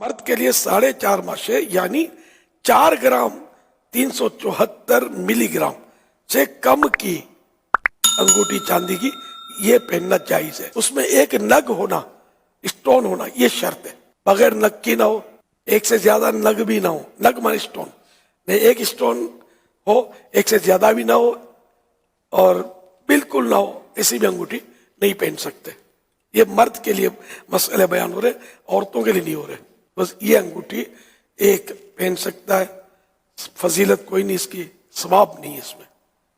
مرد کے لیے 4.5 ماشے یعنی 4 گرام 374 ملی گرام سے کم کی انگوٹھی چاندی کی یہ پہننا جائز ہے. اس میں ایک نگ ہونا، اسٹون ہونا، یہ شرط ہے. بغیر نگ کی نہ ہو، ایک سے زیادہ نگ بھی نہ ہو. نگ مان اسٹون نہیں، ایک اسٹون ہو، ایک سے زیادہ بھی نہ ہو اور بالکل نہ ہو، ایسی بھی انگوٹھی نہیں پہن سکتے. یہ مرد کے لیے مسئلے بیان ہو رہے، عورتوں کے لیے نہیں ہو رہے. بس یہ انگوٹھی ایک پہن سکتا ہے، فضیلت کوئی نہیں اس کی، ثواب نہیں ہے اس میں،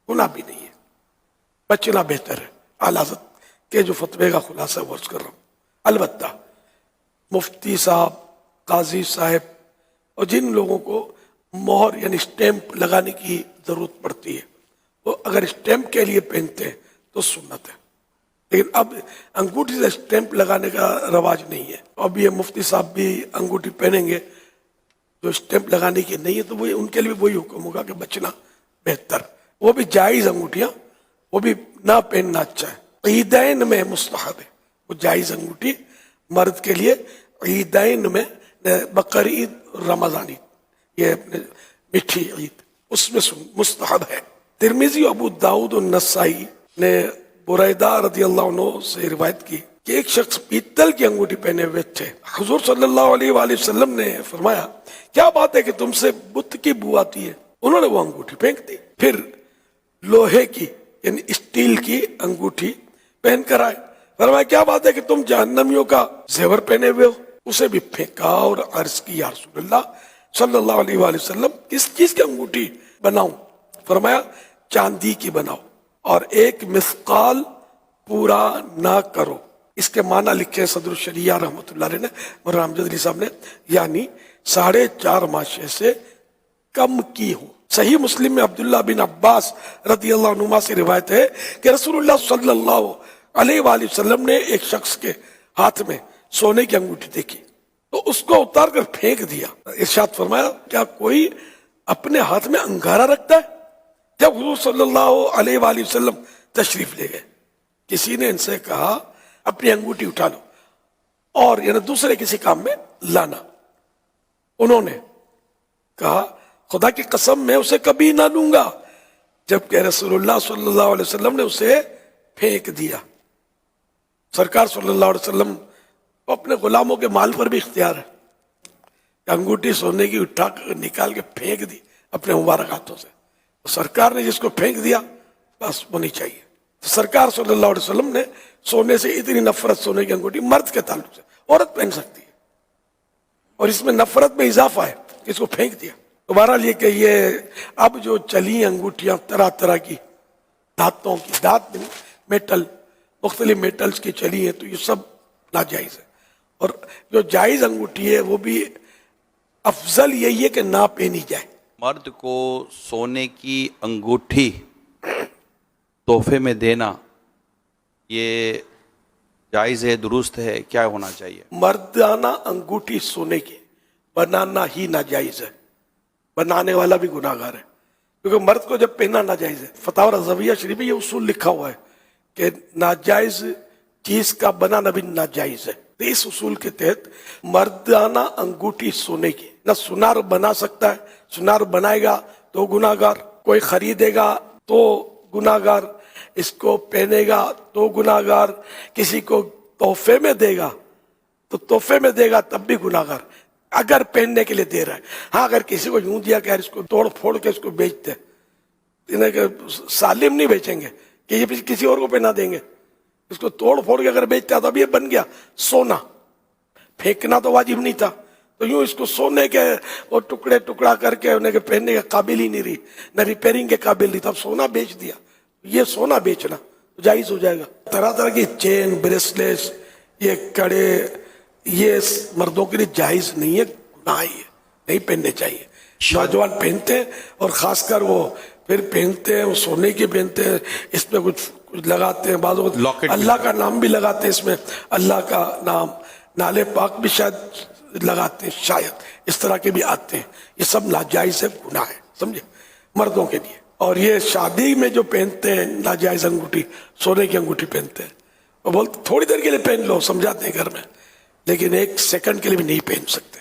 گناہ بھی نہیں ہے، بچنا بہتر ہے. اعلیٰ حضرت کے جو فتوے کا خلاصہ ورز کر رہا ہوں. البتہ مفتی صاحب، قاضی صاحب اور جن لوگوں کو مہر یعنی اسٹیمپ لگانے کی ضرورت پڑتی ہے وہ اگر اسٹیمپ کے لیے پہنتے ہیں تو سنت ہے. لیکن اب انگوٹھی سے اسٹیمپ لگانے کا رواج نہیں ہے. اب یہ مفتی صاحب بھی انگوٹھی پہنیں گے جو اسٹیمپ لگانے کی نہیں ہے تو وہ ان کے لیے وہی حکم ہوگا کہ بچنا بہتر. وہ بھی جائز انگوٹھیاں، وہ بھی نہ پہننا اچھا ہے. عیدین میں مستحب ہے وہ جائز انگوٹھی مرد کے لیے. عیدین میں بقر عید، رمضان عید، یہ اپنے میٹھی عید، اس میں مستحب ہے. ترمذی، ابو داؤد اور نسائی نے بریدہ رضی اللہ عنہ سے روایت کی کہ ایک شخص پیتل کی انگوٹھی پہنے ہوئے تھے. حضور صلی اللہ علیہ وآلہ وسلم نے فرمایا کیا بات ہے کہ تم سے بت کی بو آتی ہے؟ انہوں نے وہ انگوٹھی پھینک دی. پھر لوہے کی یعنی اسٹیل کی انگوٹھی پہن کر آئے. فرمایا کیا بات ہے کہ تم جہنمیوں کا زیور پہنے ہوئے ہو؟ اسے بھی پھینکا اور عرض کی یا رسول اللہ صلی اللہ علیہ وآلہ وسلم کس چیز کی انگوٹھی بناؤں؟ فرمایا چاندی کی بناؤ اور ایک مثقال پورا نہ کرو. اس کے معنی لکھے صدر الشریعہ رحمۃ اللہ علیہ نے، مولانا امجد علی صاحب نے، یعنی 4.5 ماشے سے کم کی ہو. صحیح مسلم میں عبداللہ بن عباس رضی اللہ عنہما سے روایت ہے کہ رسول اللہ صلی اللہ علیہ وآلہ وسلم نے ایک شخص کے ہاتھ میں سونے کی انگوٹھی دیکھی تو اس کو اتار کر پھینک دیا. ارشاد فرمایا کیا کوئی اپنے ہاتھ میں انگارہ رکھتا ہے؟ جب حضور صلی اللہ علیہ وآلہ وسلم تشریف لے گئے کسی نے ان سے کہا اپنی انگوٹھی اٹھا لو اور یعنی دوسرے کسی کام میں لانا. انہوں نے کہا خدا کی قسم میں اسے کبھی نہ لوں گا، جبکہ رسول اللہ صلی اللہ علیہ وسلم نے اسے پھینک دیا. سرکار صلی اللہ علیہ وسلم کو اپنے غلاموں کے مال پر بھی اختیار ہے. انگوٹھی سونے کی اٹھا کر نکال کے پھینک دی اپنے مبارک ہاتھوں سے. سرکار نے جس کو پھینک دیا بس وہ نہیں چاہیے. سرکار صلی اللہ علیہ وسلم نے سونے سے اتنی نفرت، سونے کی انگوٹھی مرد کے تعلق سے عورت پہن سکتی ہے اور اس میں نفرت میں اضافہ ہے کہ اس کو پھینک دیا. دوبارہ لے کہ یہ اب جو چلی انگوٹھیاں طرح طرح کی دھاتوں کی، دھات میٹل، مختلف میٹلز کی چلی ہیں تو یہ سب ناجائز ہے. اور جو جائز انگوٹھی ہے وہ بھی افضل یہی ہے کہ نہ پہنی جائے. مرد کو سونے کی انگوٹھی تحفے میں دینا یہ جائز ہے، درست ہے؟ کیا ہونا چاہیے؟ مردانہ انگوٹھی سونے کی بنانا ہی ناجائز ہے، بنانے والا بھی گناہ گار ہے. کیونکہ مرد کو جب پہننا ناجائز ہے، فتاوی رضویہ شریف میں یہ اصول لکھا ہوا ہے کہ ناجائز چیز کا بنانا بھی ناجائز ہے. تو اس اصول کے تحت مردانہ انگوٹھی سونے کی نہ سنار بنا سکتا ہے، سنار بنائے گا تو گناہ گار، کوئی خریدے گا تو گناہ گار، اس کو پہنے گا تو گناہ گار، کسی کو تحفے میں دے گا تو تحفے میں دے گا تب بھی گناہ گار اگر پہننے کے لیے دے رہا ہے. ہاں اگر کسی کو یوں دیا کہ اس کو توڑ پھوڑ کے اس کو بیچتے، انہیں کہ سالم نہیں بیچیں گے کہ یہ کسی اور کو پہنا دیں گے. اس کو توڑ پھوڑ کے اگر بیچتا تو اب یہ بن گیا سونا، پھینکنا تو واجب نہیں تھا. تو یوں اس کو سونے کے وہ ٹکڑے ٹکڑا کر کے انہیں کہ پہننے کے قابل ہی نہیں رہی، نہ ریپیرنگ کے قابل نہیں تھا، سونا بیچ دیا. یہ سونا بیچنا جائز ہو جائے گا. طرح طرح کی چین، بریسلیس، یہ کڑے، یہ مردوں کے لیے جائز نہیں ہے، گناہ ہے، نہیں پہننے چاہیے. نوجوان پہنتے ہیں اور خاص کر وہ پھر پہنتے ہیں، وہ سونے کے پہنتے ہیں، اس میں کچھ لگاتے ہیں، بعض اللہ کا نام بھی لگاتے ہیں، اس میں اللہ کا نام، نالے پاک بھی شاید لگاتے ہیں، شاید اس طرح کے بھی آتے ہیں. یہ سب ناجائز ہے، گناہ ہے، سمجھے، مردوں کے لیے. اور یہ شادی میں جو پہنتے ہیں ناجائز انگوٹھی، سونے کی انگوٹھی پہنتے ہیں، وہ بولتے تھوڑی دیر کے لیے پہن لو، سمجھاتے ہیں گھر میں، لیکن 1 سیکنڈ کے لیے بھی نہیں پہن سکتے.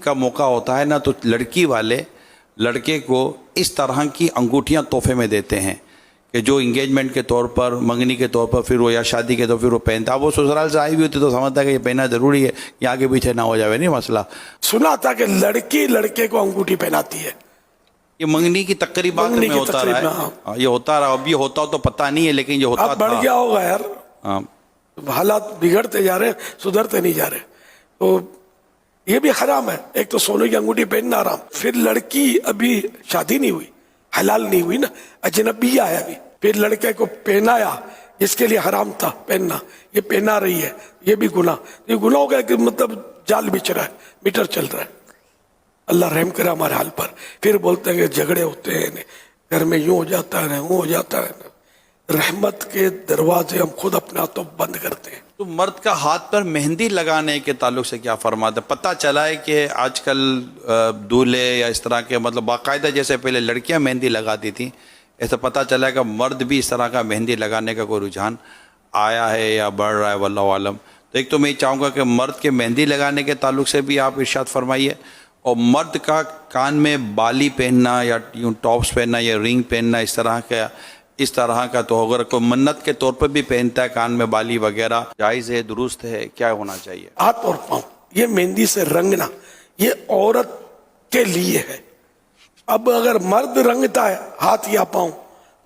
کا موقع ہوتا ہے نا تو لڑکی والے لڑکے کو اس طرح کی انگوٹھیاں تحفے میں دیتے ہیں کہ جو انگیجمنٹ کے طور پر منگنی کے طور پر پھر وہ یا شادی کے طور پر پھر وہ پہنتا ہے. وہ سسرال سے آئی بھی ہوتی تو سمجھتا ہے کہ یہ پہننا ضروری ہے یہ آگے پیچھے نہ ہو جائے نہیں مسئلہ. سنا تھا کہ لڑکی لڑکے کو انگوٹھی پہناتی ہے. یہ منگنی کی تقریبات منگنی میں کی ہوتا تقریب رہا میں، ہے. یہ ہوتا رہا اب یہ ہوتا ہو تو پتہ نہیں ہے لیکن یہ ہوتا اب بڑھ تھا. گیا ہوگا یار. ہاں حالات بگڑتے جا رہے ہیں سدھرتے نہیں جا رہے. تو یہ بھی حرام ہے. ایک تو سونے کی انگوٹھی پہننا حرام. پھر لڑکی ابھی شادی نہیں ہوئی حلال نہیں ہوئی نا اجنبی ہے ابھی. پھر لڑکے کو پہنایا جس کے لیے حرام تھا پہننا یہ پہنا رہی ہے یہ بھی گناہ. یہ گناہ ہو گیا کہ مطلب جال بچ رہا ہے میٹر چل رہا ہے. اللہ رحم کرے ہمارے حال پر. پھر بولتے ہیں کہ جھگڑے ہوتے ہیں گھر میں یوں ہو جاتا ہے وہ ہو جاتا ہے. رحمت کے دروازے ہم خود اپنے ہاتھوں بند کرتے ہیں. تو مرد کا ہاتھ پر مہندی لگانے کے تعلق سے کیا فرماتے ہیں؟ پتہ چلا ہے کہ آج کل دولہے یا اس طرح کے مطلب باقاعدہ جیسے پہلے لڑکیاں مہندی لگاتی تھیں ایسا پتہ چلا ہے کہ مرد بھی اس طرح کا مہندی لگانے کا کوئی رجحان آیا ہے یا بڑھ رہا ہے واللہ عالم. تو ایک تو میں یہ چاہوں گا کہ مرد کے مہندی لگانے کے تعلق سے بھی آپ ارشاد فرمائیے. اور مرد کا کان میں بالی پہننا یا یوں ٹاپس پہننا یا رنگ پہننا اس طرح کا تو اگر کوئی منت کے طور پر بھی پہنتا ہے کان میں بالی وغیرہ جائز ہے درست ہے کیا ہونا چاہیے؟ ہاتھ اور پاؤں یہ مہندی سے رنگنا یہ عورت کے لیے ہے. اب اگر مرد رنگتا ہے ہاتھ یا پاؤں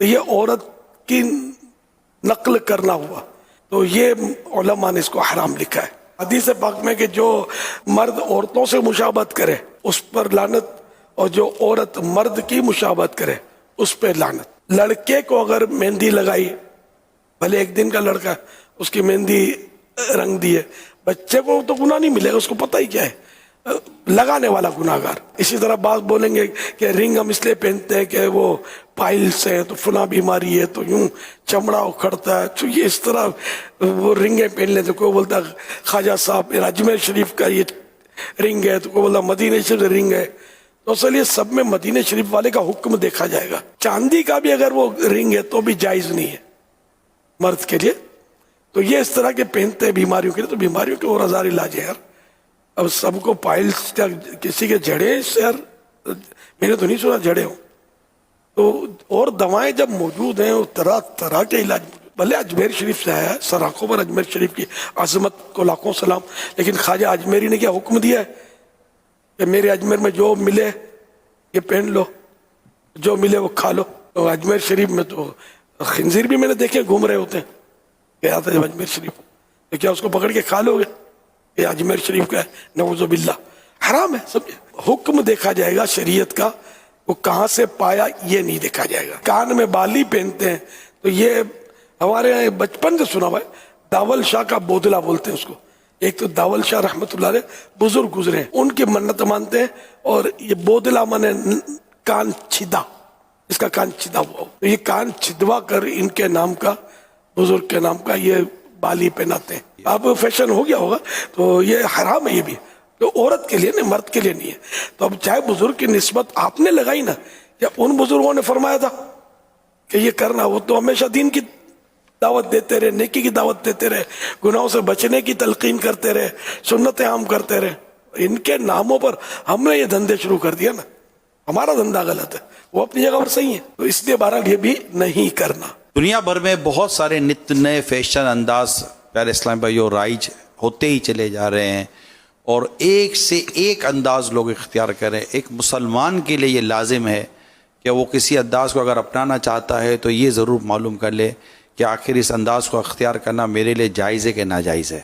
تو یہ عورت کی نقل کرنا ہوا تو یہ علماء نے اس کو حرام لکھا ہے. حدیث پاک میں کہ جو مرد عورتوں سے مشابہت کرے اس پر لعنت اور جو عورت مرد کی مشابہت کرے اس پہ لعنت. لڑکے کو اگر مہندی لگائی بھلے ایک دن کا لڑکا ہے اس کی مہندی رنگ دی ہے بچے کو تو گناہ نہیں ملے گا اس کو پتہ ہی کیا ہے لگانے والا گناہگار. اسی طرح بعض بولیں گے کہ رنگ ہم اس لیے پہنتے ہیں کہ وہ پائلس ہے تو فلاں بیماری ہے تو یوں چمڑا اکھڑتا ہے تو یہ اس طرح وہ رنگیں پہن لیں. تو کوئی بولتا خواجہ صاحب میرا اجمیر شریف کا یہ رنگ ہے تو کوئی بولتا مدینہ شریف رنگ ہے. تو اصل یہ سب میں مدینہ شریف والے کا حکم دیکھا جائے گا. چاندی کا بھی اگر وہ رنگ ہے تو بھی جائز نہیں ہے مرد کے لیے. تو یہ اس طرح کے پہنتے ہیں بیماریوں کے لیے. تو بیماریوں کے اور ہزار علاج ہے یار. اب سب کو پائلس کسی کے جڑے یار میں نے تو نہیں سنا جڑے ہوں. تو اور دوائیں جب موجود ہیں طرح طرح کے علاج موجود. بھلے اجمیر شریف سے آیا ہے سر آنکھوں پر اجمیر شریف کی عظمت کو لاکھوں سلام. لیکن خواجہ اجمیری نے کیا حکم دیا ہے کہ میرے اجمیر میں جو ملے یہ پہن لو جو ملے وہ کھا لو. تو اجمیر شریف میں تو خنزیر بھی میں نے دیکھے گھوم رہے ہوتے ہیں کہ آتا جب اجمیر شریف تو کیا اس کو پکڑ کے کھا لو گے یہ اجمیر شریف کا ہے نعوذ باللہ. حرام ہے سب. حکم دیکھا جائے گا شریعت کا وہ کہاں سے پایا یہ نہیں دیکھا جائے گا. کان میں بالی پہنتے ہیں تو یہ ہمارے یہاں بچپن سے سنا ہوا ہے. داول شاہ کا بودلا بولتے ہیں اس کو. ایک تو داول شاہ رحمت اللہ علیہ بزرگ گزرے ہیں ان کی منت مانتے ہیں اور یہ بودلا مانے کان چھدا اس کا کان چھدا ہوا ہو تو یہ کان چھدوا کر ان کے نام کا بزرگ کے نام کا یہ بالی پہناتے ہیں. اب فیشن ہو گیا ہوگا تو یہ حرام ہے. یہ بھی تو عورت کے لیے نہیں مرد کے لیے نہیں ہے. تو اب چاہے بزرگ کی نسبت آپ نے لگائی نا یا ان بزرگوں نے فرمایا تھا کہ یہ کرنا وہ تو ہمیشہ دین کی دعوت دیتے رہے نیکی کی دعوت دیتے رہے گناہوں سے بچنے کی تلقین کرتے رہے سنتیں عام کرتے رہے. ان کے ناموں پر ہم نے یہ دھندے شروع کر دیا نا ہمارا دھندا غلط ہے وہ اپنی جگہ پر صحیح ہے. تو اس لیے بہرحال یہ بھی نہیں کرنا. دنیا بھر میں بہت سارے نت نئے فیشن انداز پیارے اسلام بھائیو رائج ہوتے ہی چلے جا رہے ہیں اور ایک سے ایک انداز لوگ اختیار کریں. ایک مسلمان کے لیے یہ لازم ہے کہ وہ کسی انداز کو اگر اپنانا چاہتا ہے تو یہ ضرور معلوم کر لے کہ آخر اس انداز کو اختیار کرنا میرے لیے جائز ہے کہ ناجائز ہے.